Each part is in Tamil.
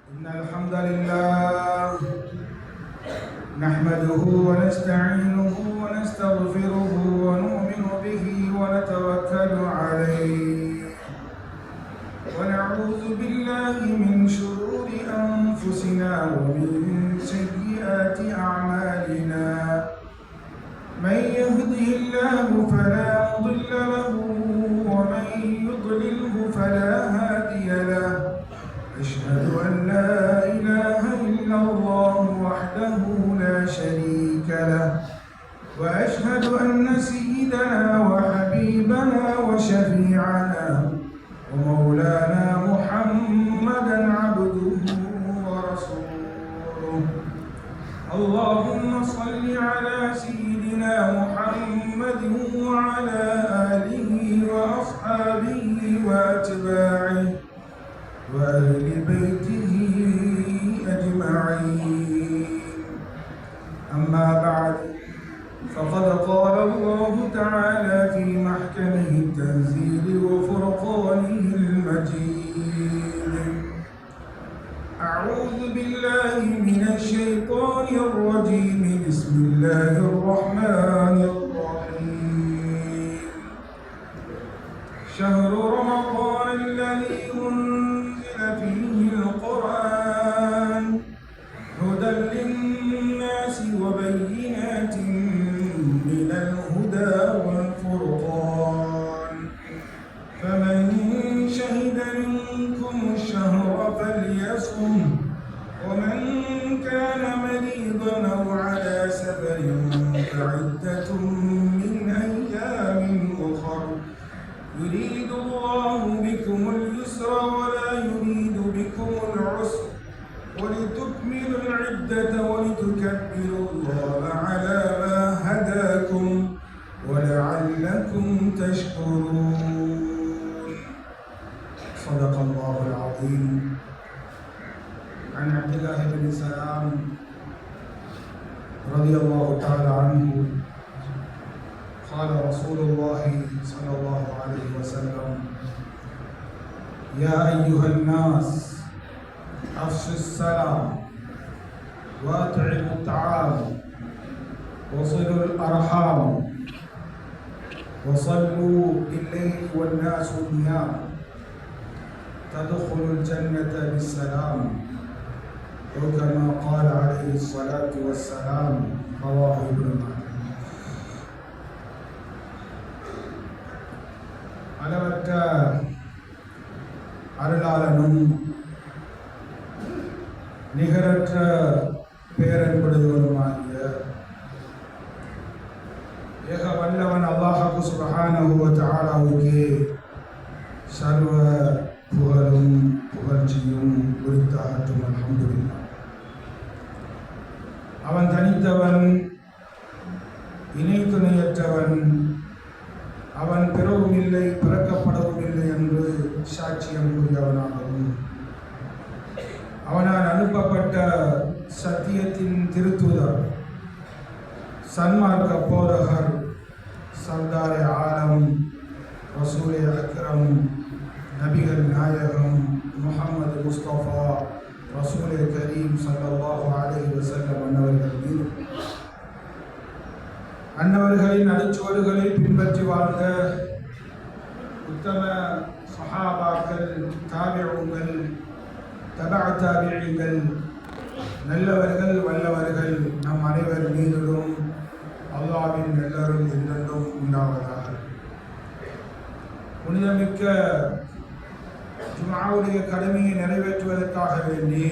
إن الحمد لله نحمده ونستعينه ونستغفره ونؤمن به ونتوكل عليه ونعوذ بالله من شرور أنفسنا ومن سيئات أعمالنا من يهده الله فلا مضل له ومن يضلله فلا هادي له أشهد أن لا إله إلا الله وحده لا شريك له وأشهد أن سيدنا وحبيبنا وشفيعنا ومولانا محمدا عبده ورسوله. اللهم صل على سيدنا محمد وعلى آله وأصحابه وأتباعه وأهل بيته أجمعين. أما بعد، فقد قال الله تعالى في محكمه التنزيل وفرقانه المجيد: أعوذ بالله من الشيطان الرجيم. بسم الله الرحمن الرحيم. شهر رمضان الذي أنزل فيه القرآن هدى للناس وبينات من الهدى والفرقان، فمن شهد منكم الشهر فليصم، ومن كان مريضا أو على سفر فعدة من أيام أخر، يريد الله بكم اليسر ولا يريد بكم العسر، ولتكملوا العدة ولتكبروا الله على ما هداكم ولعلكم تشكرون. صدق الله العظيم. عن عبد الله بن سلام رضي الله تعالى عنه قال رسول الله صلى الله عليه وسلم: يا أيها الناس أفشوا السلام وأطعموا الطعام وصلوا الأرحام وصلوا بالليل والناس نيام تدخلوا الجنة بالسلام، وكما قال عليه الصلاة والسلام. رواه ابن ماجه. அளவற்ற அருளாளனும் நிகரற்ற பேரன்புடையவனுமாகிய ஏக வல்லவன் அல்லாஹ் சுப்ஹானஹு வ தஆலாவுக்கே சர்வ புகழும் புகழ்ச்சியும் உரித்தாகட்டும். அல்ஹம்துலில்லாஹ். அவன் தனித்தவன், இணை துணையற்றவன், அவன் பிறவும் இல்லை பிறக்கப்படவும் இல்லை என்று சாட்சியம் கூறியவனாகவும், அவனால் அனுப்பப்பட்ட சத்தியத்தின் திருத்தூதர், சன்மார்க்க போதகர், சர்தாரே ஆலம், ரசூலே அக்ரம், நபிகள் நாயகம் முஹம்மது முஸ்தபா ரசூலே கரீம் ஸல்லல்லாஹு அலைஹி வஸல்லம் அன்னவர்கள் மீது, அன்னவர்களின் அடிச்சுவடுகளை பின்பற்றி வாழ்ந்த உத்தம சஹாபாக்கள், தாபிஊன்கள், தபஅ தாபிஈன்கள், நல்லவர்கள் வல்லவர்கள் நம் அனைவர் மீதிலும் அல்லாஹ்வின் நல்லருள் என்றென்றும் உண்டாவதாக. புனிதமிக்க ஜும்ஆவுடைய கடமையை நிறைவேற்றுவதற்காக வேண்டி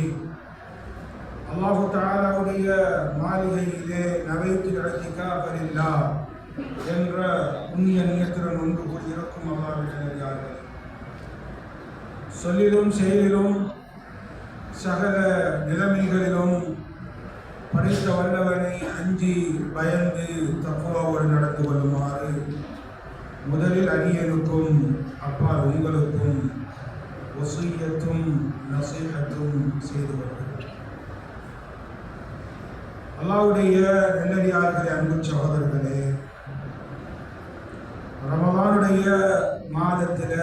அல்லாஹு தஆலாவுடைய மாளிகையிலே நவைத்து இஅ்திகாஃப் லில்லாஹ் என்ற புண்ணிய நியத்துடன் ஒன்று கூடியிருக்கும் அல்லாஹ்வின் நல்லடியார்களே, சொல்லிலும் செயலிலும் சகல நிலைமைகளிலும் படைத்த வல்லவனை அஞ்சி பயந்து தக்வாவோடு நடந்து கொள்ளுமாறு முதலில் அடியனுக்கும் அப்பால் உங்களுக்கும் வஸிய்யத்தும் நஸீஹத்தும் செய்து கொள்கிறேன். அல்லாஹ்வுடைய நல்லடியார்களே, அன்பு சகோதரர்களே, ரமலானுடைய மாதத்தில்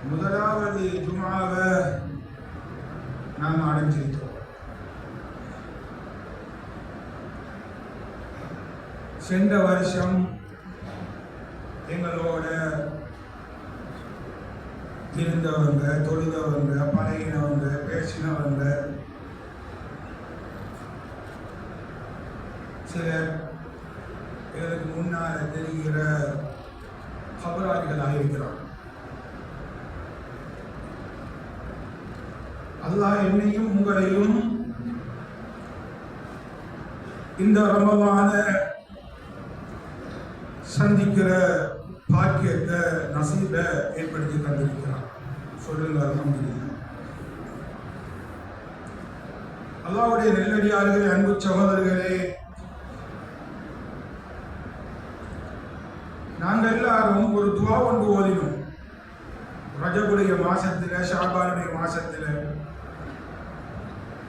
முதலாவது ஜும்ஆவை நாம் அடைஞ்சிருக்கிறோம். சென்ற வருஷம் எங்களோட இருந்தவங்க, தொழுதவங்க, பழகினவங்க, பேசினவங்க, சிலர் எங்களுக்கு முன்னால தெரிகிற கபராளிகளாக இருக்கிறார். அல்லாஹ் என்னையும் உங்களையும் இந்த ரமலான சந்திக்கிற பாக்கியத்தை நசீபை ஏற்படுத்தி தந்திருக்கிறார். சொல்லுங்க அல்ஹம்துலில்லாஹ். அல்லாஹ்வுடைய நெல்லடியார்களே, அன்பு சகோதரர்களே, நாங்கள் எல்லாரும் ஒரு துவா ஒன்று ஓதினோம். ரஜபுடைய மாசத்துல, ஷாபானுடைய மாசத்துல,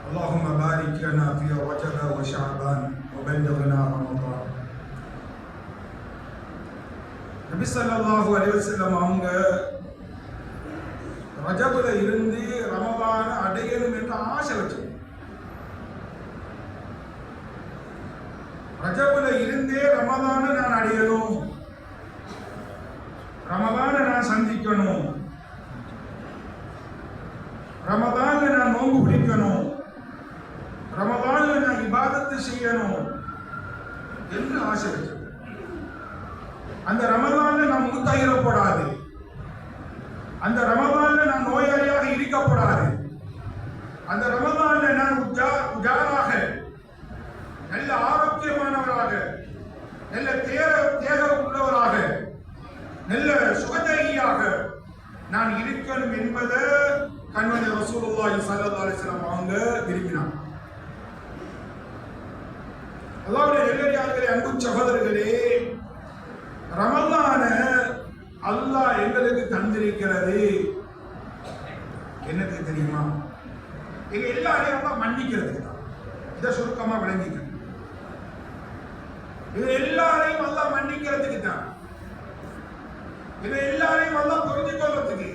அல்லாஹும்ம பாரிக் லனா ஃபீ ரஜப வ ஷஅபான் வ பல்லிக்னா ரமதான். நபி ஸல்லல்லாஹு அலைஹி வஸல்லம் அவங்க ரஜபுல இருந்து ரமதான அடையணும் என்று ஆசை வச்சாங்க. ரஜபுல இருந்தே ரமதான நான் அடையணும், ரமதான நான் சந்திக்கணும், ரமதான்ல நான் நோன்பு பிடிக்கணும், ரமதான்ல நான் இபாதத்து செய்யணும் என்று ஆசை வச்சேன். அந்த ரமதான்ல நான் மூத்தாயிரப்படாது, அந்த ரமதான்ல நான் நோயாளியாக இருக்கப்படாது, அந்த ரமதான்ல நான் உஜாராக நல்ல ஆரோக்கியமானவராக, நல்ல தேக உள்ளவராக, நல்ல சுகதேகியாக நான் இருக்கணும் என்பதை கண்மணி ரசூலுல்லாஹி ஸல்லல்லாஹு அலைஹி வஸல்லம் அவங்க விரும்பினார். அல்லாஹ்வுடைய நெல்லடியார்களே, அன்பு சகோதரர்களே, ரமலான அல்லாஹ் எங்களுக்கு தந்திருக்கிறது என்னதுக்கு தெரியுமா? எங்க எல்லாரையும் அல்லாஹ் மன்னிக்கிறதுக்கு தான். இதை சுருக்கமா விளங்கிக்க. இது எல்லாரையும் அல்லாஹ் மன்னிக்கிறதுக்கு தான். இது எல்லாரையும் அல்லாஹ் புரிந்து கொள்வதற்கு,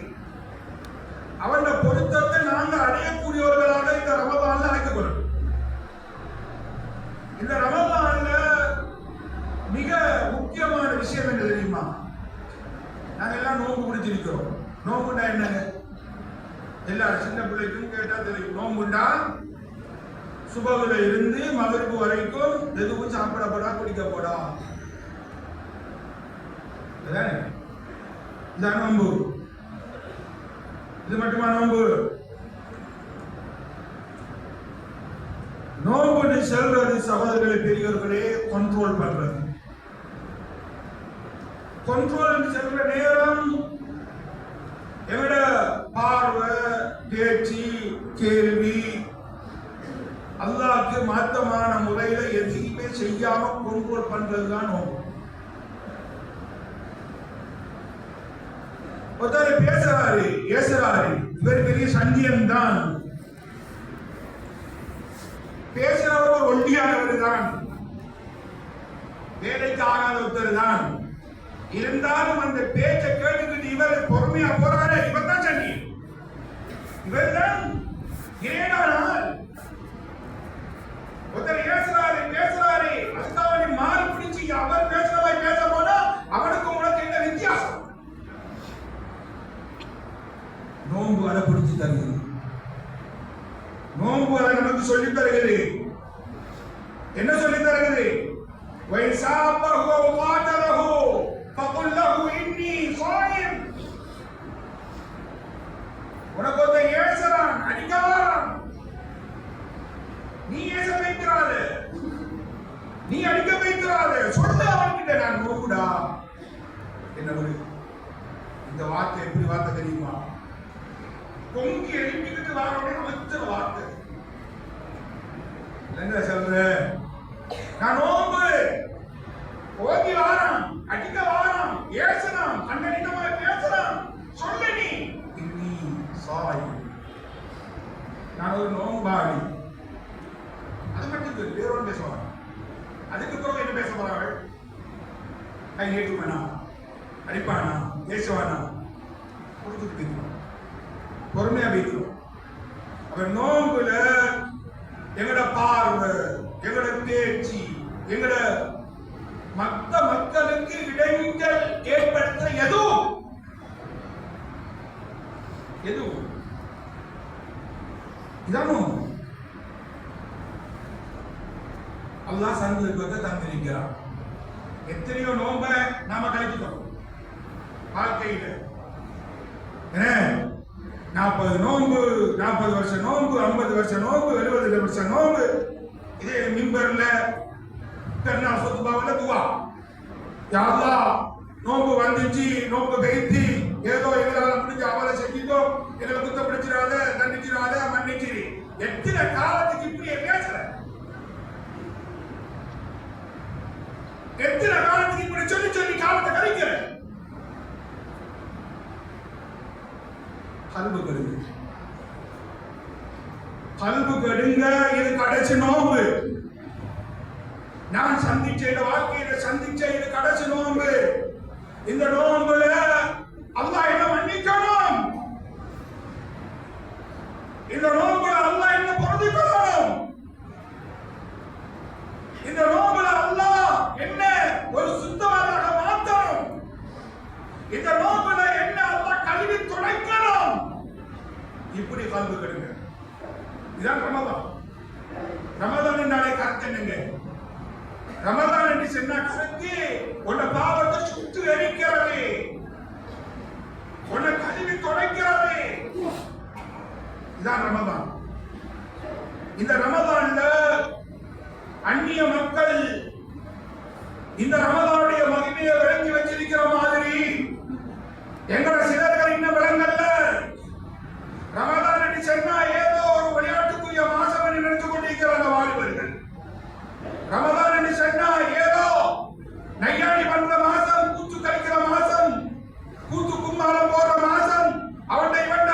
அவன் பொருத்தத்தை நாங்கள் அடையக்கூடியவர்களாக இந்த ரமலான்ல அழைக்கப்படும். இந்த ரமலான்ல மிக முக்கியமான விஷயம் என்ன தெரியுமா? நாங்க எல்லாம் நோன்பு பிடிச்சிருக்கிறோம். நோன்புண்டா என்னங்க? எல்லாரும் சின்ன பிள்ளைக்கும் கேட்டா தெரியும். நோன்புண்டா சுபகுல இருந்து மகரிபு வரைக்கும் எதுவும் சாப்பிடப்படா, குடிக்கப்படா. இதான் நோன்பு. இது மட்டுமா நோன்பு? நோன்பு செல்றது சகோதரர்களை, பெரியவர்களே, கண்ட்ரோல் பண்றது. கண்ட்ரோல் செல்ற நேரம் எங்கட பார்வை, பேச்சு, கேள்வி அல்லாஹ்க்கு மாற்றமான முறையில எதையுமே செய்யாம கண்ட்ரோல் பண்றதுதான் நோன்பு. ஒருத்தர் பேசுறாரு, ஏசுறாரு, இவர் பெரிய சந்தியன் தான், பேசுறவர் ஒண்டியானவர் தான், வேலைக்கு ஆகாத ஒருத்தர் தான். இருந்தாலும் அந்த பேச்சை கேட்டுக்கிட்டு இவர் பொறுமையா போறாரு, இவர் தான் சண்டி, இவர் தான் ஏனானால். ஒருத்தர் ஏசுறாரு, பேசுறாரு, அதுக்காக மாறி பிடிச்சி அவர் பேசுறவை பேச போனா அவனுக்கு உனக்கு என்ன வித்தியாசம்? நோன்பு அதை பிடிச்சி தருகிறது. நோன்பு அதை நமக்கு சொல்லி தருகிறது. என்ன சொல்லி தருகிறது? உனக்கு ஒரு ஏசறான், அடிக்கான், நீ ஏச வைக்கிறாரு, நீ அடிக்க வைக்கிறாரு, சொல்ல அவன்கிட்ட நான் நோக்குடா. என்ன ஒரு இந்த வார்த்தை எப்படி வார்த்தை தெரியுமா? பொங்கி எழுப்பிக்கிட்டு வாரோட அமைச்ச வார்த்தை. என்ன சொல்ற? நான் நோம்பு ஓகி வாரம், அடிக்க வாரம், ஏசனம், கண்ணடிக்கமா பேசலாம், சொல்ல நீ இன்னி சாய், நான் ஒரு நோம்பாளி. அது மட்டும் வேறோட பேசுவாங்க. அதுக்கு பிறகு என்ன பேச போறாங்க? கை ஏற்றுவானா, அடிப்பானா, பேசுவானா, கொடுத்துட்டு பேசுவான், பொறுமையா பேசுவோம். அவர் நோன்புல எங்கட பார்வை, எங்கட பேச்சு, எங்கட மற்ற மக்களுக்கு இடைஞ்சல் ஏற்படுத்த எதுவும் இதானோ அல்லாஹ் சந்தர்ப்பத்தை தந்திருக்கிறார். எத்தனையோ நோம்ப நாம கழிச்சுட்டோம் வாழ்க்கையில. 40 நோன்பு, 40 வருஷம் நோன்பு, 50 வருஷம் நோன்பு, 70 வருஷம் நோன்பு. இதே மிம்பர்ல பெருநாள் சொத்துபாவில் துவா, யா அல்லாஹ் நோன்பு வந்துச்சு, நோன்பு கைத்தி ஏதோ எங்களால முடிஞ்ச அவலை செஞ்சிட்டோம், எங்களை குத்தப்பிடிச்சிடாத, தண்டிச்சிடாத, மன்னிச்சிரு. எத்தனை காலத்துக்கு இப்படியே பேசுற? எத்தனை காலத்துக்கு இப்படி சொல்லி சொல்லி காலத்தை கழிக்கிற? கல்பு கெடுங்க, கல்பு கெடுங்க. இது கடைசி நோன்பு. நான் சந்திச்ச இந்த வாழ்க்கையில சந்திச்ச இது கடைசி நோன்பு. இந்த நோன்புல அல்லாஹ் என்ன மன்னிக்கணும், இந்த நோன்புல அல்லாஹ் என்ன பொருந்திக்கணும், இந்த நோன்புல அல்லாஹ் என்ன ஒரு சுத்தவானாக மாற்றணும், இந்த நோன்புல என்ன அல்லாஹ் கழுவி துடைக்கணும். இப்படி கல்பு கெடுங்க. இதான் ரமதான். ரமதான் என்றாலே கருத்து என்னங்க? ரமதான் என்று சொன்ன கருத்து உன்னை பாவத்தை சுட்டு எரிக்கிறது, உன்னை கழுவி துடைக்கிறது. இதான் ரமதான். இந்த ரமதான்ல அந்நிய மக்கள் இந்த ரமதானுடைய மகிமையை விளங்கி வச்சிருக்கிற மாதிரி எங்களோட சிலர்கள் இன்னும் விளங்கல்ல. ரமதான் என்று சொன்னா ஏதோ ஒரு விளையாட்டுக்குரிய மாசம் என்று நினைத்துக் கொண்டிருக்கிறாங்க வாலிபர்கள். ரமதான் என்று சொன்னா ஏதோ நையாடி பண்ற மாசம், கூத்து கழிக்கிற மாசம், கூத்து கும்மாளம் போடுற மாசம், அவன்ட இவன்ட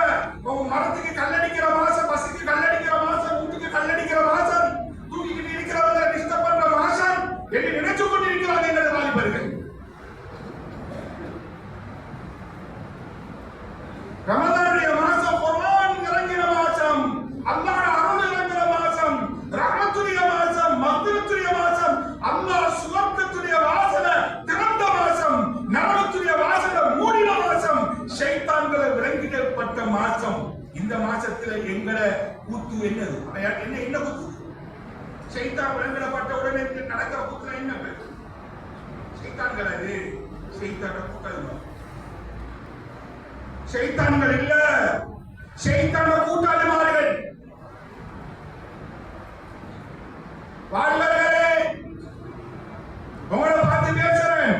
மரத்துக்கு கல்லடிக்கிற மாசம், பசுக்கு கல்லடிக்கிற மாசம், வீட்டுக்கு கல்லடிக்கிற மாசம், தூக்கிக்கிட்டு இருக்கிறவங்க டிஸ்டர்ப் பண்ற மாசம் என்று நினைச்சு கொண்டிருக்கிறாங்க எங்களது வாலிபர்கள். ரமதானுடைய மாசம் குர்ஆன் இறங்கின மாசம், அல்லாஹ் அருள் இறங்கின மாசம், ரஹ்மத்துடைய மாசம், மக்ஃபிரத்துடைய மாசம், அல்லாஹ் சுவர்க்கத்துடைய வாசலை திறந்த மாசம், நரகத்துடைய வாசலை மூடின மாசம், ஷைத்தான்களை விலங்கிடப்பட்ட மாசம். இந்த மாசத்துல எங்களை கூத்து என்னது? என்ன கூத்து? ஷைத்தான் விலங்கிடப்பட்ட உடனே நடக்கிற கூத்துல என்ன பேர்? ஷைத்தான்கள் அது ஷைத்தான கூட்டம். ஷைத்தான்கள் இல்ல, ஷைத்தான கூட்டாளிமார்கள். வாழ்வர்களே, உங்களை பார்த்து பேசுறேன்.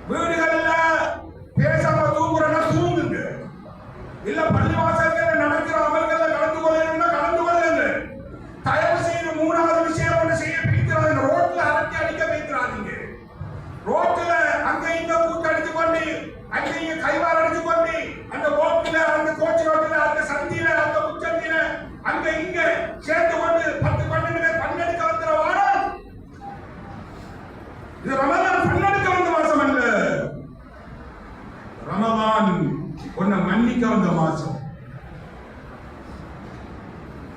வீடுகள்ல பேசாம தூங்குறனா தூங்குங்க, இல்ல பள்ளிவாசல்கள் நடக்கிற அமல்களை கலந்து கொள்ளணும்னா கலந்து கொள்ளுங்க. தயவு செய்து 3வது விஷயம் ஒன்று செய்ய பிடிக்கிறாங்க. ரோட்ல அரட்டி அடிக்க வைக்கிறாதீங்க. ரோட்ல அங்க இங்க கூட்டு அடிச்சு கொண்டு, அங்க இங்க கைவார் அடிச்சு கொண்டு, அந்த ரோட்ல, அந்த கோச்சு ரோட்ல, அந்த சந்தியில, அந்த உச்சந்தில, அங்க இங்க சேர்த்து கொண்டு 10-12 பேர் பன்னெடுக்க வந்துற வாரம். இது ரமதான் பன்னெடுக்க வந்த மாசம் அல்ல. ரமதான் உன்னை மன்னிக்க வந்த மாசம்,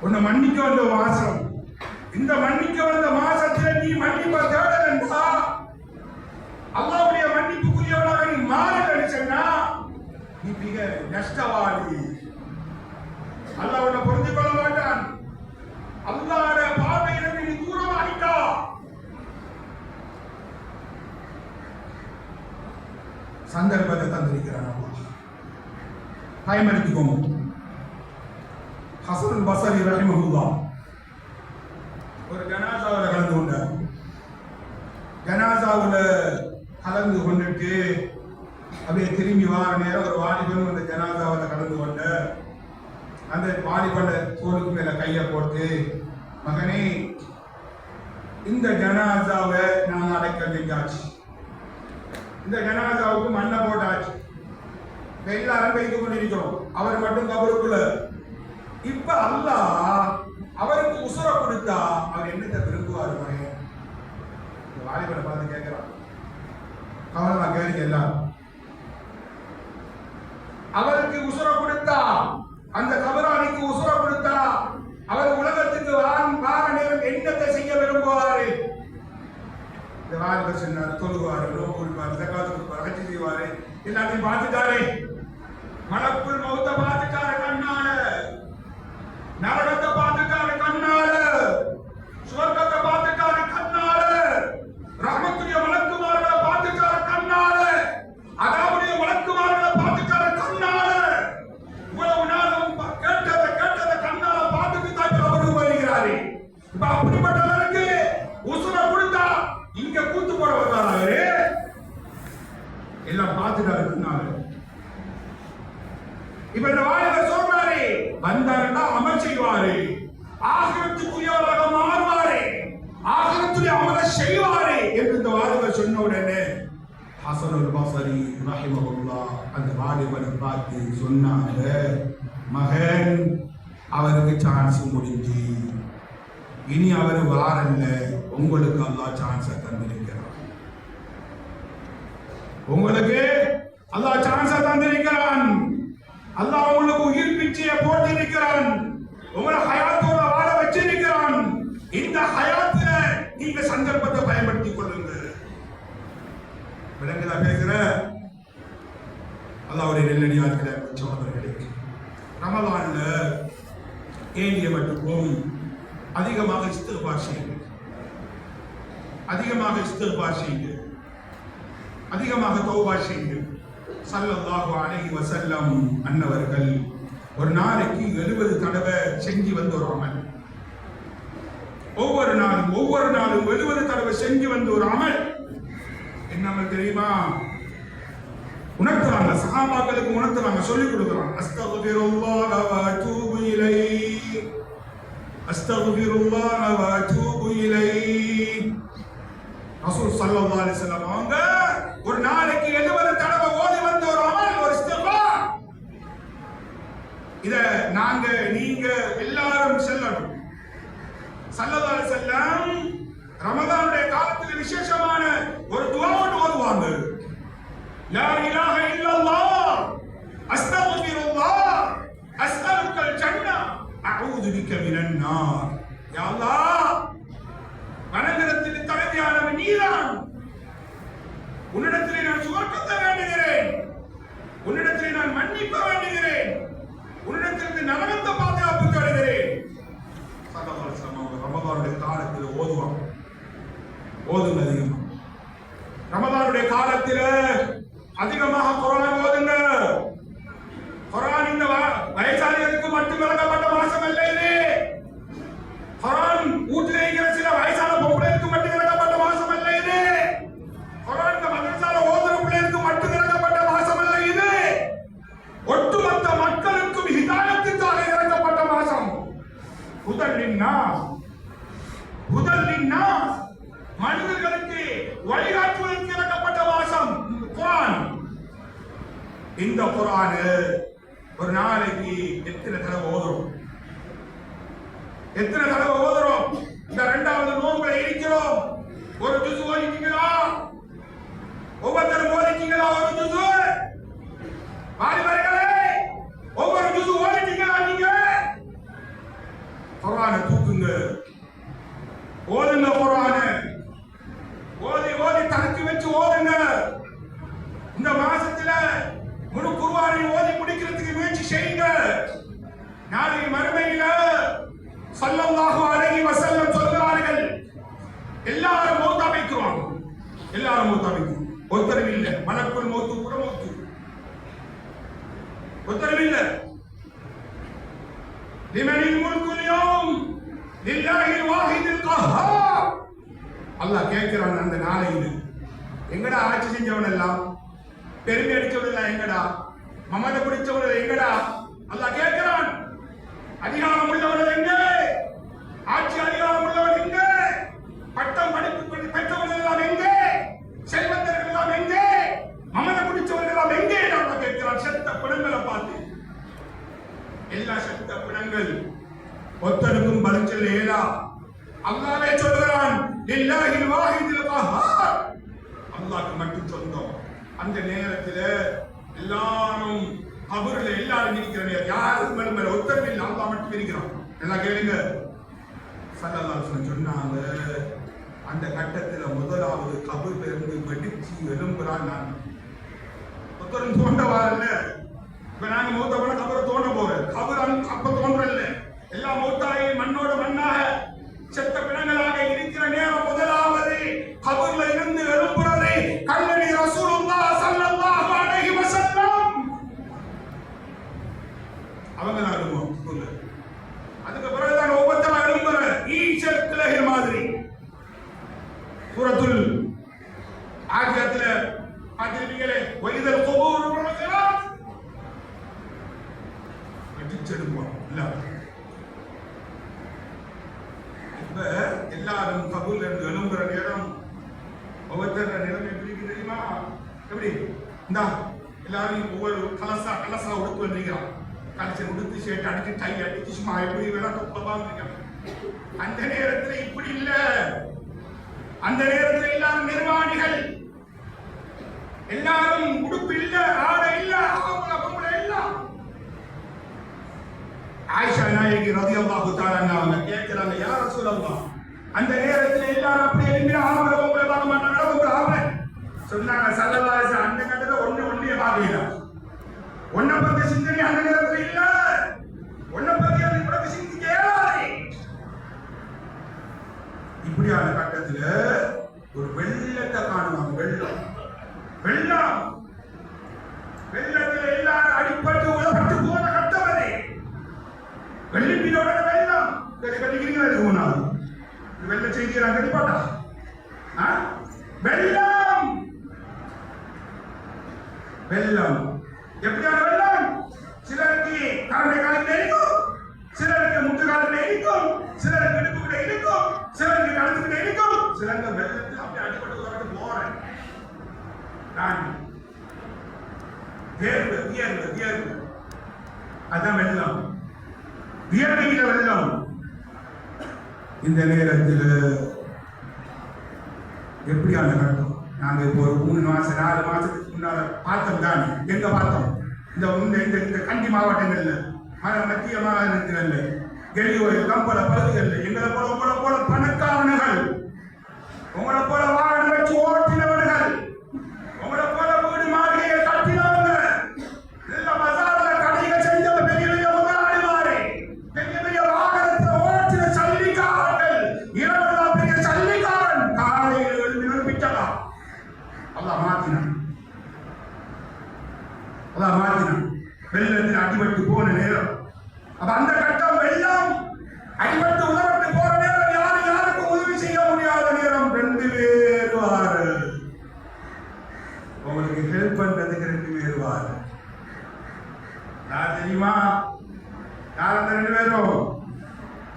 உன்னை மன்னிக்க வந்த மாசம். இந்த மன்னிக்க வந்த மாசத்துல நீ மன்னிப்பை தேடலா, அல்லாஹ்வுடைய மன்னிப்புக்குரியவனாக நீ மாறலன்னு சொன்னா நீ மிக நஷ்டவாளி. அல்லாஹ் உன்னை புரிந்து கொள்ள மாட்டான். அல்லாஹ்வுடைய பார்வையிலிருந்து நீ தூரமாகிட்டா. சந்தர்ப்பத்தை தந்திருக்கிறான் அல்லாஹ், பயன்படுத்திக்கோங்க. ஹசன் பஸரி ரஹிமஹுல்லாஹ் ஒரு ஜனாசாவில் கலந்து கொண்டார். ஜனாசாவில் கலந்து கொண்டுட்டு அப்படியே திரும்பி வார நேரம் ஒரு வாலிபன் அந்த ஜனாசாவில் கலந்து கொண்ட அந்த வாலிபனை தோளுக்கு மேல கையை போட்டு, மகனே இந்த ஜனாசாவை நான் அடைக்க செஞ்சாச்சு, இந்த ஜனாசாவுக்கு மண்ணை போட்டாச்சு, எல்லாரும் பெய்து கொண்டிருக்கிறோம், அவர் மட்டும் கபருக்குள்ள. இப்ப அல்லாஹ் அவருக்கு உசுர கொடுத்தா அவர் என்னத்தை விரும்புவார்? மகன் இந்த வாலிபனை பார்த்து கேட்கிறான். கவனமா கேளுங்க எல்லாரும். அவருக்கு உசுர கொடுத்தா, அந்த கபராணிக்கு வாழ்க்கை சொன்னார், தொழுவாரு, நோம்பு குடிப்பாரு, ஜகாத் கொடுப்பாரு, ஹஜ் செய்வாரு, எல்லாத்தையும் பார்த்துட்டாரு. மலக்குள் மௌத்த பார்த்துட்டாரு கண்ணால, நரகத்தை பார்த்துட்டாரு கண்ணால, சுவர்க்கத்தை பார்த்துட்டாரு கண்ணால, ரஹ்மத்துடைய மலக்குமார்களை பார்த்துட்டாரு கண்ணால, அதாவுடைய மலக்குமார்களை பார்த்துட்டாரு கண்ணால. இவ்வளவு நாளும் கேட்டதை கண்ணால பார்த்துட்டு தான் அவருக்கு வருகிறாரு. இப்ப அப்படிப்பட்டவருக்கு உசுரை கொடுத்தா இங்க கூத்து போட வர்றாரு. அவரு எல்லாம் பார்த்துட்டாரு கண்ணால. இப்ப இந்த வாலிபர் சொல்றாரு, வந்தாருன்னா அமல் செய்வாரு, ஆகிரத்துக்குரியவராக மாறுவாரு, ஆகிரத்துடைய அமலை செய்வாரு என்று இந்த வாலிபர் சொன்ன உடனே ஹஸனுல் பஸரி ரஹிமஹுல்லாஹ் அந்த வாலிபரை பார்த்து சொன்னாங்க, மகன், அவருக்கு சான்ஸ் முடிஞ்சு, இனி அவர் வாரல்ல, உங்களுக்கு அல்லாஹ் சான்ஸை தந்திருக்கிறார். உங்களுக்கு அல்லாஹ் சான்ஸை தந்திருக்கிறான். அல்லாஹ் உங்களுக்கு உயிர் பிச்சையை போட்டிருக்கிறான். உங்களை ஹயாத்தோட வாழ வச்சிருக்கிறான். இந்த ஹயாத்துல நீங்க சந்தர்ப்பத்தை பயன்படுத்திக் கொள்ளுங்க. விளங்குதா பேசுற? அல்லாஹ்வுடைய நெல்லடியார்களே, சகோதரர்களே, ரமலான்ல ஏந்திய மட்டும் அதிகமாக இஸ்திக்பார் செய்யுங்க, அதிகமாக இஸ்திக்பார் செய்யுங்க, அதிகமாக தௌபா செய்யுங்க. ஸல்லல்லாஹு அலைஹி வஸல்லம் அன்னவர்கள் ஒரு நாளைக்கு 70 தடவை செஞ்சு வந்த ஒரு அமல். ஒவ்வொரு நாளும் 70 தடவை செஞ்சு வந்த ஒரு அமல். என்ன அமல் தெரியுமா? உணர்த்துறாங்க, சஹாபாக்களுக்கு உணர்த்துறாங்க, சொல்லிக் கொடுக்குறாங்க. அஸ்தக்ஃபிருல்லாஹ வ அத்தூபு இலைஹி, அஸ்தக்ஃபிருல்லாஹ வ அத்தூபு இலைஹி. ரசூல் ஸல்லல்லாஹு அலைஹி வஸல்லம் அவங்க ஒரு நாளைக்கு 70 தடவை ஓதி வந்த ஒரு அமல், ஒரு இஸ்திக்பார். இத நாங்க நீங்க எல்லாரும் செல்லணும். ஸல்லல்லாஹு அலைஹி வஸல்லம் ரமதானுடைய காலத்தில் விசேஷமான ஒரு துஆ ஒன்று ஓதுவாங்க. லா இலாஹ இல்லல்லாஹ் அஸ்தக்ஃபிருல்லாஹ் அஸ்அலுக்கல் ஜன்னah அஊது பிக மினன் நார். யா அல்லாஹ், வணங்குறதுக்கு தகுதியானவன் நீதான். உன்னிடத்திலே நான் சுவர்க்கத்தை வேண்டுகிறேன், உன்னிடத்திலே நான் மன்னிப்பு வேண்டுகிறேன், உன்னிடத்திலிருந்து நரகத்தை பாதுகாப்பு தேடுகிறேன். ரமதானுடைய காலத்தில் ஓதுவாங்க, ஓதுங்க அதிகமா. ரமதானுடைய காலத்தில் அதிகமாக குர்ஆன் ஓதுங்க. குர்ஆன் இந்த வயசாளிகளுக்கு மட்டும் வழங்கப்பட்ட மாசம் அல்ல இது. குர்ஆன் வீட்டில் இருக்கிற சில வயசான பொம்பளைக்கு மட்டும் வழங்கப்பட்ட மாசம் அல்ல இது. குர்ஆன் இந்த மதரசால ஓதுற பிள்ளைகளுக்கு மட்டும் வழங்கப்பட்ட மாசம் அல்ல இது. ஒட்டுமொத்த மக்களுக்கும் ஹிதாயத்துக்காக இறக்கப்பட்ட மாசம். ஹுதல் லின்னாஸ், ஹுதல் லின்னாஸ், மனிதர்களுக்கு வழிகாட்டுவதற்கு இறக்கப்பட்ட மாசம் குர்ஆன். இந்த குர்ஆன் ஒரு நாளைக்கு எத்தனை தடவை ஓதுறோம்? எத்தனை தடவை ஓதுறோம்? இந்த 2வது நோன்புல இருக்கிறோம். ஒரு ஜுஸ் ஓதிட்டீங்களா? ஒவ்வொருத்தரும் ஓதிட்டீங்களா? ஒரு ஜுஸ் வாலிபர்களே, ஒவ்வொரு ஜுஸ் ஓதிட்டீங்களா? நீங்க குர்ஆனை தூக்குங்க, ஓதுங்க. குர்ஆனை ஓதி ஓதி தரத்தி வச்சு ஓதுங்க. இந்த மாசத்துல முழு குர்ஆனை ஓதி முடிக்கிறதுக்கு முயற்சி செய்யுங்க. நாளை மறுமையில ஸல்லல்லாஹு அலைஹி வஸல்லம் சொல்கிறார்கள், எல்லாரும் மௌத் அமைக்குவாங்க, எல்லாரும் மௌத் அமைக்கும். ஒருத்தரும் இல்ல, மலக்குள் மௌத்து கூட மௌத்து, ஒருத்தரும் இல்ல. லிமனில் முல்குல் யௌம் லில்லாஹில் வாஹிதில் கஹ்ஹார். அல்லாஹ் கேட்கிறான் அந்த நாளையில, எங்கடா ஆட்சி செஞ்சவன் எல்லாம், பெருமை அடிச்சவன் எல்லாம் எங்கடா, மமதை பிடிச்சவன் எங்கடா? அல்லாஹ் கேட்கிறான். அதிகாரம் உள்ளவர்கள் எங்கே? ஆட்சி அதிகாரம் உள்ளவன் எங்கே? பட்டம் படிப்பு பெற்றவர்கள் எல்லாம் எங்கே? செல்வந்தர்கள் எல்லாம் எங்கே? மமதை பிடிச்சவர்கள் எல்லாம் எங்கே? அல்லாஹ் கேட்கிறான். செத்த பிணங்களை பார்த்து, எல்லா செத்த பிணங்கள், ஒத்தருக்கும் பலிச்சல் ஏலா. அல்லாஹ்வே சொல்கிறான், லில்லாஹில் வாஹிதில் கஹ்ஹார், அல்லாஹ்க்கு மட்டும் சொந்தம். அந்த நேரத்தில் எல்லாரும் கபர்ல எல்லாரும் இருக்கிறாங்க, யாரும் மேல ஒத்தரும் இல்லை, அல்லாஹ் மட்டும் இருக்கிறான். எல்லாம் கேளுங்க. ஸல்லல்லாஹு அலைஹி வஸல்லம் சொன்னாங்க, அந்த கட்டத்தில் முதலாவது கபர்ல இருந்து வெடிச்சு எழும்புறான். நான் ஒருத்தரும் தோண்டவாரல்ல. இப்ப நாங்க மூத்த போல கபரை தோண்ட போறேன். கபர் அப்ப தோன்றல. எல்லாம் மூத்தாயி மண்ணோட மண்ணாக செத்த பிணங்களாக இருக்கிற நேரம் முதலாவது கபர்ல இருந்து எழும்புறது கண்மணி ரசூலுல்லாஹ் ஸல்லல்லாஹு அலைஹி வஸல்லம். அவங்க தான் எழும்புவோம். அதுக்கு பிறகுதான் ஒவ்வொருத்தரா எழும்புற ஈச்சல் கிளைகள் மாதிரி. சூரத்துல் ஆதியாத்துல பார்த்திருப்பீங்களே, வைதல் குபூர் உலகராத் அடிச்செடுப்போம். இல்ல இப்ப எல்லாரும் கபூர்ல இருந்து எழும்புற நேரம் ஒவ்வொருத்தர நிலைமை எப்படி இருக்கு தெரியுமா? எப்படி இந்தா எல்லாரும் ஒவ்வொரு கலசா உடுத்து வந்தீங்க. கலசை உடுத்து ஷர்ட் அடிச்சு டை அடிச்சு சும்மா எப்படி வேணா தொப்பமா இருந்தீங்க. அந்த நேரத்துல இப்படி இல்ல. அந்த நேரத்தில் எல்லாம் நிர்வாணிகள், எல்லாரும் உடுப்பு இல்ல, ஆடை இல்ல, ஆம்பளை இல்ல. ஆயிஷா நாயகி ரலியல்லாஹு தஆலா அவங்க கேட்கிறாங்க, யா ரசூலல்லாஹ், அந்த நேரத்தில் எல்லாரும் அப்படி எழும்பி ஆம்பளை பொம்பளை பார்க்க மாட்டாங்க, ஒரு ஆம்பளை சொன்னாங்க. ஸல்லல்லாஹு அலைஹி வஸல்லம் அந்த கட்டத்துல ஒண்ணே பார்க்கல. ஒன்ன பத்தி சிந்தனை அந்த நேரத்தில் இல்ல. ஒன்ன பத்தி அந்த பத்தி சிந்திக்கவே. இப்படியான கட்டத்துல ஒரு வெள்ளத்தை காணுவாங்க. வெள்ளத்துல எல்லாரும் அடிப்பட்டு உழப்பட்டு போன கட்டம் அது. வெள்ளிப்பினோட வெள்ளம் கட்டிக்கிறீங்களா? இதுக்கு முன்னாள் வெள்ள செய்தி நான் கட்டிப்பாட்டா. வெள்ளம் எப்படியான வெள்ளம்? சிலருக்கு கரண்டை காலத்தில் இருக்கும், சிலருக்கு முட்டு காலத்தில் இருக்கும், சிலருக்கு இடுப்புக்கிட்ட இருக்கும், சிலருக்கு கழுத்துக்கிட்ட இருக்கும். சிலங்க வெள்ளத்தில் அப்படியே அடிப்பட்டு போறேன். நான் வியர்வு அதான் வெள்ளம். வியர்வையில வெள்ளம். இந்த நேரத்தில் எப்படியான கட்டம்? நாங்க இப்போ ஒரு 3 மாசம் 4 மாசத்துக்கு முன்னால பார்த்தோம் தானே. எங்க பார்த்தோம்? இந்த கண்டி மாவட்டங்கள்ல, மத்திய மாநிலங்கள்ல, கெலியோயில், கம்பள பகுதிகள்ல எங்களை போல பணக்காரர்கள், உங்களை போல வாகனம் வச்சு ஓட்டினவர்கள், உங்களை போல வீடு மாளிகையை கட்டினவங்க, நல்ல பசார்ல கடைகள் செஞ்ச பெரிய முதலாளிமாரே, பெரிய வாகனத்தை ஓட்டின சல்லிக்காரர்கள், இரவெல்லாம் பெரிய சல்லிக்காரன் காலையில் எழுப்பினர் பிச்சலா. அல்லாஹ் மாத்தினான். வெள்ளத்தில் அடிபட்டு போன நேரம். அப்ப அந்த கட்டம் வெள்ளம் அடிபட்டு உதவட்டு போற நேரம், யாருக்கும் உதவி செய்ய முடியாத நேரம். 2 பேர் வாரு, உங்களுக்கு ஹெல்ப் பண்றதுக்கு 2 பேர் வாரு. யார் தெரியுமா? யார் அந்த 2 பேரும்?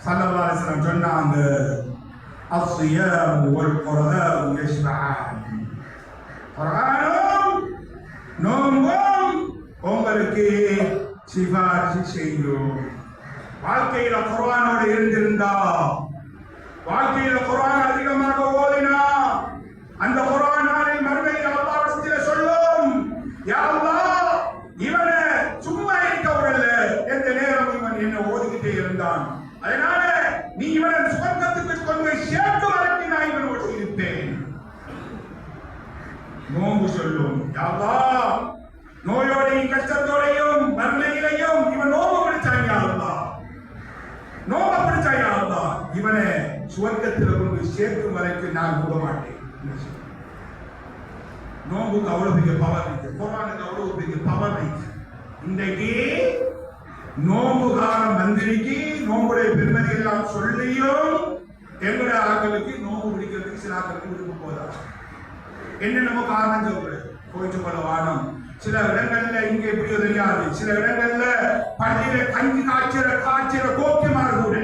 ஸல்லல்லாஹு அலைஹி வஸல்லம் சொன்னாங்க, அஸ்ஸியாம் வல் குர்ஆன் யஷ்ஃபஅன். குர்ஆனும் நோன்பும் உங்களுக்கு சிபாரிசு செய்யும். வாழ்க்கையில குர்ஆனோடு இருந்திருந்தா, வாழ்க்கையில குர்ஆன் அதிகமாக ஓதினா, அந்த குர்ஆன் நாளில் மறுமையில் அல்லாஹ்விடத்தில் சொல்லும், யா அல்லாஹ், இவனை சும்மா இருக்க விடல, எந்த நேரம் இவன் என்ன ஓதிக்கிட்டே இருந்தான், அதனால நீ இவனை சுவர்க்கத்துக்கு கொண்டு சேர்த்து வரைக்கும் நான் இவனோடு இருப்பேன். நோன்பு சொல்லும், யா அல்லாஹ், நோயோடையும் கஷ்டத்தோடையும் மறுமையிலையும் இவன் நோம்பு பிடிச்சாங்க, நோம்பு பிடிச்சாங்க, இவனை சுவர்க்கத்தில் கொண்டு சேர்க்கும் வரைக்கும் நான் விட மாட்டேன். நோம்புக்கு அவ்வளவு பெரிய பவர் இருக்கு, குர்ஆனுக்கு அவ்வளவு பெரிய பவர் இருக்கு. இன்றைக்கு நோம்பு காலம் மந்திரிக்கு நோம்புடைய பெருமதி எல்லாம் சொல்லியும் எங்களுடைய ஆட்களுக்கு நோம்பு பிடிக்கிறதுக்கு சில ஆட்களுக்கு விரும்ப போதா. என்னென்னமோ காரணம் சொல்றது, கோயிச்சு போல வானம். சில இடங்கள்ல இங்க எப்படியோ தெரியாது, சில இடங்கள்ல பள்ளியில கஞ்சி காய்ச்சிற கோக்கியமாக கூட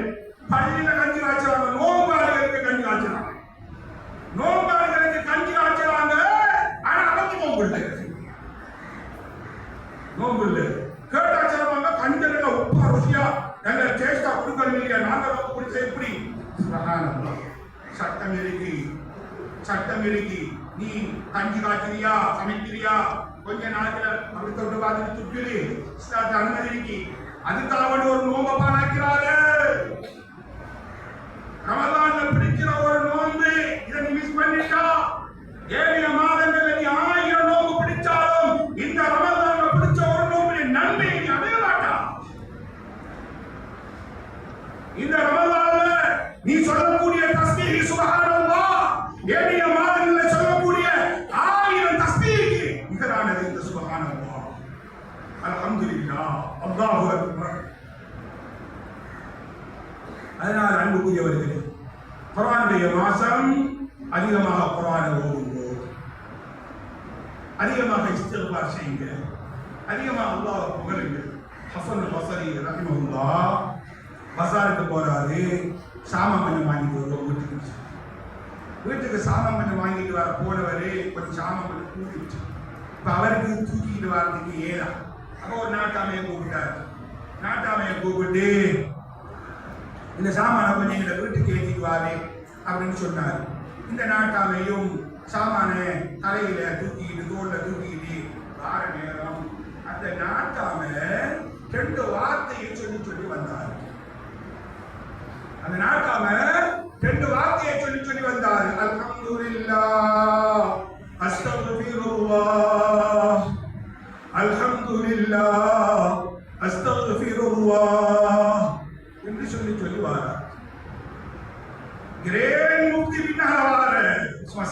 பள்ளியில கஞ்சி காய்ச்சுறாங்க, நோம்பாளிகளுக்கு கஞ்சி காய்ச்சுறாங்க, நோம்பாளிகளுக்கு கஞ்சி காய்ச்சுறாங்க. ஆனா அவங்க நோம்பு இல்லை கேட்டா சொல்லுவாங்க, கஞ்சல உப்பா ருசியா எங்க டேஸ்டா கொடுக்கறது இல்லையா, நாங்க நோம்பு பிடிச்ச எப்படி? சட்டம் இருக்கு. நீ கஞ்சி காய்ச்சிரியா, சமைக்கிறியா, கொஞ்ச நாட்கள அப்படி தொட்டு பார்த்துட்டு துப்பிடு அனுமதி இருக்கு. அதுக்காக ஒரு நோம்ப பாராக்கிறாரு. ரமலான்ல பிடிக்கிற ஒரு நோன்பு, இதை இந்த ரமலான்ல நீ சொல்லக்கூடிய தஸ்பீஹ் சுப்ஹானல்லாஹ் ஏனைய மாதங்களில் சொல்லக்கூடிய 1000 தஸ்பீஹ்க்கு நிகரானது இந்த சுப்ஹானல்லாஹ். அல்ஹம்துலில்லாஹ், அல்லாஹு அக்பர். அதனால் அன்புக்குரியவர்களே, குர்ஆனுடைய மாசம் அதிகமாக குர்ஆனை ஓதுங்க, அதிகமாக இஸ்திக்பார் செய்யுங்க, அதிகமாக அல்லாஹ்வை புகழுங்க. ஹஸன் பஸரி ரஹிமஹுல்லாஹ் பஸாருக்கு போறாரு, சாமான் கொஞ்சம் வாங்கிட்டு வருவோம் வீட்டுக்கு சாமான் கொஞ்சம் வாங்கிட்டு வர போனவரு கொஞ்சம் சாமான் கொஞ்சம் கூட்டிட்டு, இப்ப அவருக்கு தூக்கிட்டு வர்றதுக்கு ஏதா. அப்போ ஒரு நாட்டாமையை கூப்பிட்டாரு. நாட்டாமையை கூப்பிட்டு இந்த சாமானை கொஞ்சம் எங்களை வீட்டுக்கு ஏற்றிட்டு வாரு அப்படின்னு சொன்னார். இந்த நாட்டாமையும் சாமானை தலையில தூக்கிட்டு தோல்ல தூக்கிட்டு வார நேரம் அந்த நாட்டாம 2 வார்த்தையை சொல்லி வந்தார். அந்த நாட்டாம 2 வார்த்தையை சொல்லி வந்தார். அல்ஹம்துலில்லாஹ், அஸ்தக்ஃபிருல்லாஹ், அல்ஹம்துலில்லாஹ், அஸ்தக்ஃபிருல்லாஹ் என்று சொல்லி வாரார். கிரேட் முஃப்தி பின்னால வாரார்.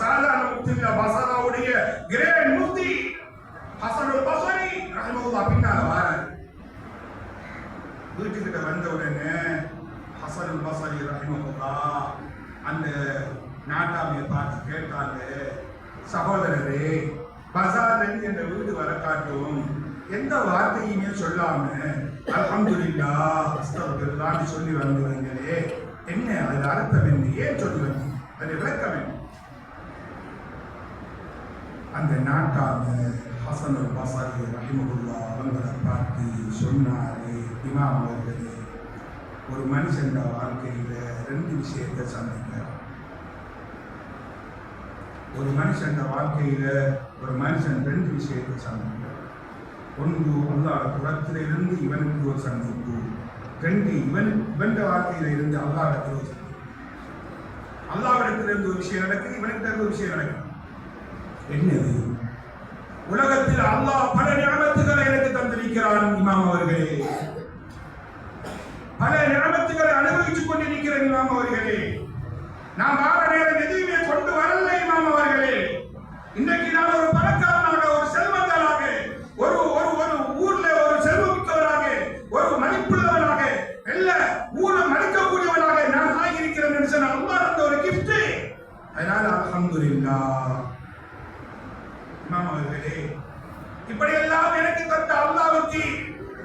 சாதாரண முஃப்தி இல்ல, பஸராவுடைய கிரேட் முஃப்தி ஹஸனுல் பஸரி ரஹிமஹுல்லாஹ் பின்னால வாரார். வீட்டுக்கிட்ட வந்த உடனே ஹஸனுல் பஸரி ரஹிமஹுல்லாஹ் அந்த நாட்டாமையை பார்த்து கேட்டாங்க, சகோதரரே, பஸார்ல இருந்து என்ற வீடு வர காட்டும் எந்த வார்த்தையுமே சொல்லாம அல்ஹம்துலில்லாஹ் அஸ்தக்ஃபிருல்லாஹ் சொல்லி வந்தீங்களே, என்ன அது அர்த்தம் என்ன, ஏன் சொல்லி வந்தீங்க, அது விளக்கம் என்ன? அந்த நாட்டாம ஹஸனுல் பஸரி ரஹிமஹுல்லாஹ் அவங்களை பார்த்து சொன்னாரு, இமாம் அவர்களே, ஒரு மனுஷன் வாழ்க்கையில 2 விஷயத்தை சந்திக்கிறார். ஒரு மனுஷன் வாழ்க்கையில ஒரு மனுஷன் 2 விஷயத்தை சந்திக்கிறார். ஒன்று அல்லாஹ் புறத்திலிருந்து இவனுக்கு ஒரு சந்திப்பு, 2 இவன் வாழ்க்கையில இருந்து அல்லாஹ்விடத்தில் ஒரு சந்திப்பு. அல்லாஹ்விடத்திலிருந்து ஒரு விஷயம் நடக்குது, இவனுக்கு ஒரு விஷயம் நடக்குது. என்னது? உலகத்தில் அல்லாஹ் பல நியமத்துகளை எனக்கு தந்திருக்கிறான் இமாம் அவர்களே, பல நியமத்துகளை அனுபவித்துக் கொண்டிருக்கிற இமாம் அவர்களே. நான் வார நேரம் எதுவுமே கொண்டு வரல இமாம் அவர்களே. இன்னைக்கு நான் ஒரு பணக்காரனாக, ஒரு செல்வந்தராக, ஒரு ஒரு ஒரு ஊர்ல ஒரு செல்வமிக்கவராக, ஒரு மதிப்புள்ளவராக, நல்ல ஊரை மதிக்கக்கூடியவராக நான் ஆகியிருக்கிறேன் என்று சொன்ன அல்லாஹ் தந்த ஒரு கிஃப்ட். அதனால அல்ஹம்துலில்லாஹ். இமாம் அவர்களே, இப்படியெல்லாம் எனக்கு தந்த அல்லாஹ்வுக்கு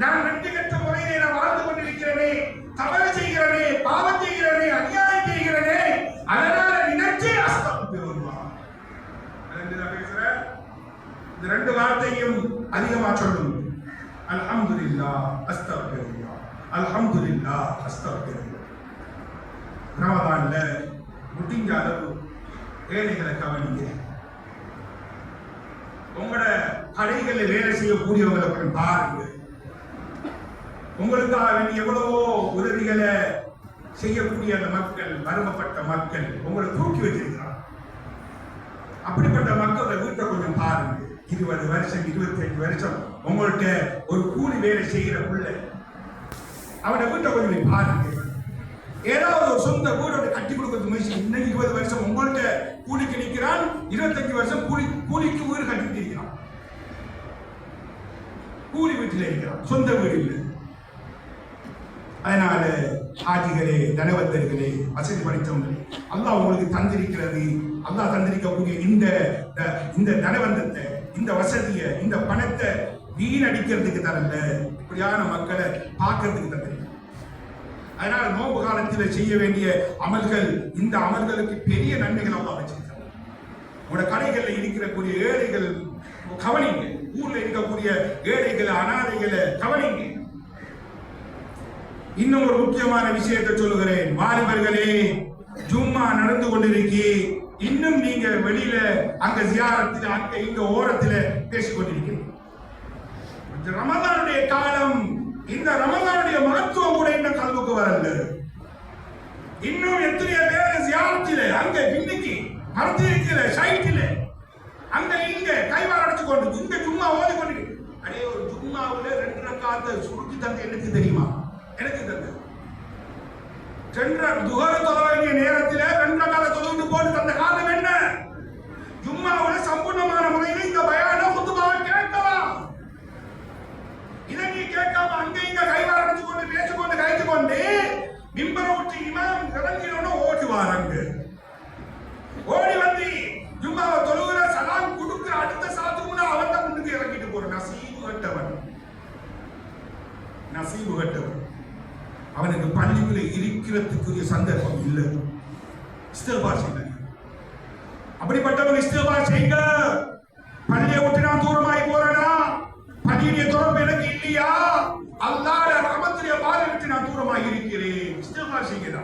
நான் வெற்றி பெற்ற முறையிலே நான் வாழ்ந்து கொண்டிருக்கிறேனே, தவறு செய்கிறேனே, பாவம் செய்கிறேனே, அநியாயம் செய்கிறேனே, அதனால நினைச்சே அஸ்தக்ஃபிருல்லாஹ். நான் பேசுறேன், இந்த 2 வார்த்தையும் அதிகமா சொல்லுங்க. அல்ஹம்துலில்லாஹ் அஸ்தக்ஃபிருல்லாஹ், அல்ஹம்துலில்லாஹ் அஸ்தக்ஃபிருல்லாஹ். ரமதான்ல முடிஞ்ச அளவு ஏழைகளை கவனிங்க. உங்களோட கடைகளில் வேலை செய்யக்கூடியவங்களை கொஞ்சம் பாருங்க. உங்களுக்காக வேண்டிய எவ்வளவோ உதவிகளை செய்யக்கூடிய அந்த மக்கள், மறுமப்பட்ட மக்கள் உங்களை தூக்கி வச்சிருக்கிறார். அப்படிப்பட்ட மக்களோட வீட்டை கொஞ்சம் பாருங்க. 20 வருஷம் 25 வருஷம் உங்கள்கிட்ட ஒரு கூலி வேலை செய்கிற பிள்ளை, அவனோட வீட்டை கொஞ்சம் பாருங்க. ஏதாவது ஒரு சொந்த வீடோட கட்டி கொடுக்கறது முயற்சி. இன்னைக்கு 20 வருஷம் உங்கள்கிட்ட கூலிக்கு நிற்கிறான், 25 வருஷம் கூலிக்கு வீடு கட்டிட்டு இருக்கிறான். கூலி வீட்டில் இருக்கிறான், சொந்த வீடு இல்லை. அதனால ஆஜிகளே, தனவந்தர்களே, வசதி படைத்தவங்களே, அல்லாஹ் உங்களுக்கு தந்திருக்கிறது, அல்லாஹ் தந்திருக்கக்கூடிய இந்த தனவந்தத்தை, இந்த வசதியை, இந்த பணத்தை வீணடிக்கிறதுக்கு தரல, இப்படியான மக்களை பார்க்கறதுக்கு தந்திருக்க. அதனால நோன்பு காலத்தில் செய்ய வேண்டிய அமல்கள், இந்த அமல்களுக்கு பெரிய நன்மைகள் அல்லாஹ் வச்சிருக்காங்க. உங்களோட கடைகளில் இருக்கக்கூடிய ஏழைகள் கவனிங்க, ஊர்ல இருக்கக்கூடிய ஏழைகளை, அனாதைகளை கவனிங்க. இன்னும் ஒரு முக்கியமான விஷயத்தை சொல்லுகிறேன். வாலிபர்களே, ஜும்மா நடந்து கொண்டிருக்கி, இன்னும் நீங்க வெளியில அங்க ஜியாரத்தில் அங்க இங்க ஓரத்தில் பேசிக் கொண்டிருக்கிறீங்க. ரமதானுடைய காலம், இந்த ரமதானுடைய மகத்துவம் கூட இன்னும் கல்வுக்கு வரல. இன்னும் எத்தனையோ பேர் ஜியாரத்தில் அங்க பின்னிக்கு மரத்திருக்கிற சைட்டில் அங்க இங்க கைவார் அடைச்சு கொண்டு இந்த ஜும்மா ஓதி கொண்டு, அடே ஒரு ஜும்மாவுல 2 ரக்காத்தை சுருக்கி தந்து எனக்கு தெரியுமா? எனக்கு தந்து துஹர் தொழ வேண்டிய நேரத்திலே 2 ரக்காத தொழுவிட்டு போட்டு தந்த காரணம் என்ன? ஜும்மாவுல சம்பூர்ணமான முறையில் இந்த பயான குத்துபாவை கேட்கலாம். இதை நீ கேட்காம அங்க இங்க கைவாரடிச்சு கொண்டு பேசிக்கொண்டு கைத்து கொண்டு மிம்பரை விட்டு இமாம் இறங்கினோன்னு ஓடி வாரங்க. ஓடி வந்து ஜும்மாவை தொழுகிற சலாம் கொடுக்கிற அடுத்த சாத்துக்கு முன்ன அவன் தான் முன்னுக்கு இறங்கிட்டு போற நசீபு கட்டவன். அவனுக்கு பள்ளிக்குள்ள இருக்கிறதுக்குரிய சந்தர்ப்பம் இல்லை. இஸ்திக்பார் செய்யுங்க. அப்படிப்பட்டவன் இஸ்திக்பார் செய்யுங்க. பள்ளியை விட்டு நான் தூரமாய் போறேனா, பள்ளியுடைய தொடர்பு எனக்கு இல்லையா, அல்லாஹ்வுடைய ரஹ்மத்துடைய பார்வை விட்டு நான் தூரமாய் இருக்கிறேன். இஸ்திக்பார் செய்யுங்க.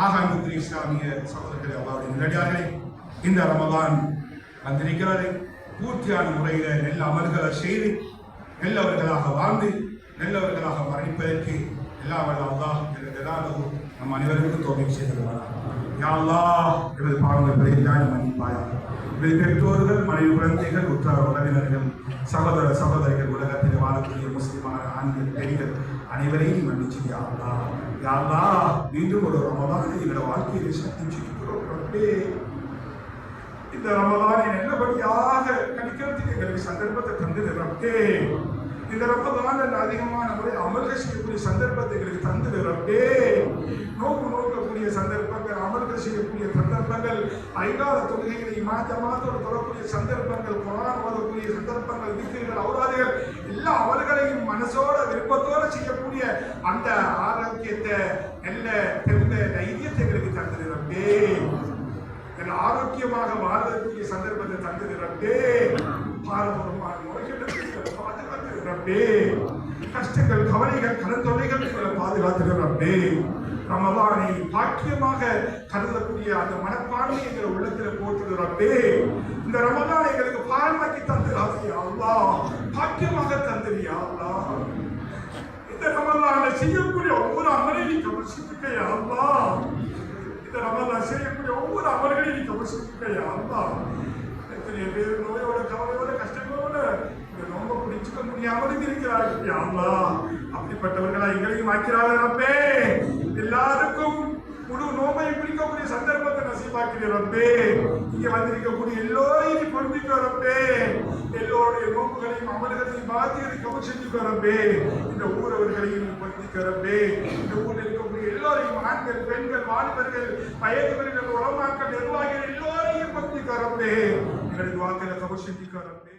ஆகாமிக்குரிய இஸ்லாமிய சகோதரர்களே, அல்லாஹ்வுடைய நல்லடியார்களே, இந்த ரமலான் வந்திருக்கிறது. பூர்த்தியான முறையில நல்ல அமல்களை செய்து நல்லவர்களாக வாழ்ந்து நல்லவர்களாக மரணிப்பதற்கு எல்லா வல்ல அல்லாஹ் நம் அனைவருக்கும் தௌஃபீக் செய்திருவார். யா அல்லாஹ், எமது பாவங்களை எல்லாம் மன்னிப்பாயாக. எமது பெற்றோர்கள், மனைவி, குழந்தைகள், உற்றார் உறவினர்கள், சகோதர சகோதரிகள், உலகத்தில் வாழக்கூடிய முஸ்லிமான ஆண்கள், பெண்கள் அனைவரையும் மன்னிச்சு யா அல்லாஹ். யா அல்லாஹ், மீண்டும் ஒரு ரமலானை எங்களோட வாழ்க்கையை சந்திச்சிருக்கிறோம். இந்த ரமலானை நல்லபடியாக கணிக்கிறதுக்கு எங்களுக்கு சந்தர்ப்பத்தை தந்தது ரப்பே. இந்த ரமலானில் அதிகமான முறை அமல்கள் செய்யக்கூடிய சந்தர்ப்பத்தை எங்களுக்கு தந்தது ரப்பே. நோக்கக்கூடிய சந்தர்ப்பங்கள், அமல்கள் செய்யக்கூடிய சந்தர்ப்பங்கள், ஐகால தொழுகைகளை மாத்தோடு தொடரக்கூடிய சந்தர்ப்பங்கள், குர்ஆன் ஓதக்கூடிய சந்தர்ப்பங்கள், திக்ர்கள், ஔராதுகள், எல்லா அமல்களையும் மனசோட விருப்பத்தோடு செய்யக்கூடிய அந்த ஆரோக்கியத்தை நல்ல தெளிந்த தைரியத்தை எங்களுக்கு தந்தது ரப்பே. ஆரோக்கியமாக வாழ்வதற்குரிய சந்தர்ப்பத்தை தந்தது ரப்பே. பாரம்பரியமான நோய்களுக்கு பாதுகாத்து ரப்பே. கஷ்டங்கள், கவலைகள், கடன் தொல்லைகள் பாதுகாத்து ரப்பே. ரமலானை பாக்கியமாக கருதக்கூடிய அந்த மனப்பான்மை எங்கள் உள்ளத்தில் போட்டது ரப்பே. இந்த ரமலானை எங்களுக்கு பால்மாக்கி தந்தது அல்லாஹ், பாக்கியமாக தந்தது அல்லாஹ். இந்த ரமலானை செய்யக்கூடிய ஒவ்வொரு அமலையும் கவனிச்சுக்க அல்லாஹ். இந்த ரமலான் செய்யக்கூடிய ஒவ்வொரு அமல்களையும் நீ கவனிச்சுக்க அல்லாஹ். எத்தனை பேர் நோயோட கவலையோட கஷ்டங்களோட இந்த நோம்பை பிடிச்சுக்க முடியாமல் இருக்கிறார்கள் அல்லாஹ். அப்படிப்பட்டவர்களா எங்களையும் ஆக்கிறாங்க ரப்பே. எல்லாருக்கும் முழு நோம்பை பிடிக்கக்கூடிய சந்தர்ப்பத்தை நசீபாக்கிற ரப்பே. இங்க வந்திருக்கக்கூடிய எல்லோரையும் நீ பொறுப்பிக்க ரப்பே. எல்லோருடைய நோம்புகளையும் அமல்களையும் பாத்தியத்தை கவனிச்சுக்க ரப்பே. இந்த ஊரவர்களையும் பொறுப்பிக்க ரப்பே. இந்த ஊரில் இருக்கக்கூடிய எல்லோரையும் ஆண்கள், பெண்கள், வாலிபர்கள், வயதுவர்கள், உலமாக்கள், நிர்வாகிகள் எல்லோரையும் பொறுப்பிக்க ரப்பே. எங்களது வாக்களை கவனிச்சுக்க ரப்பே.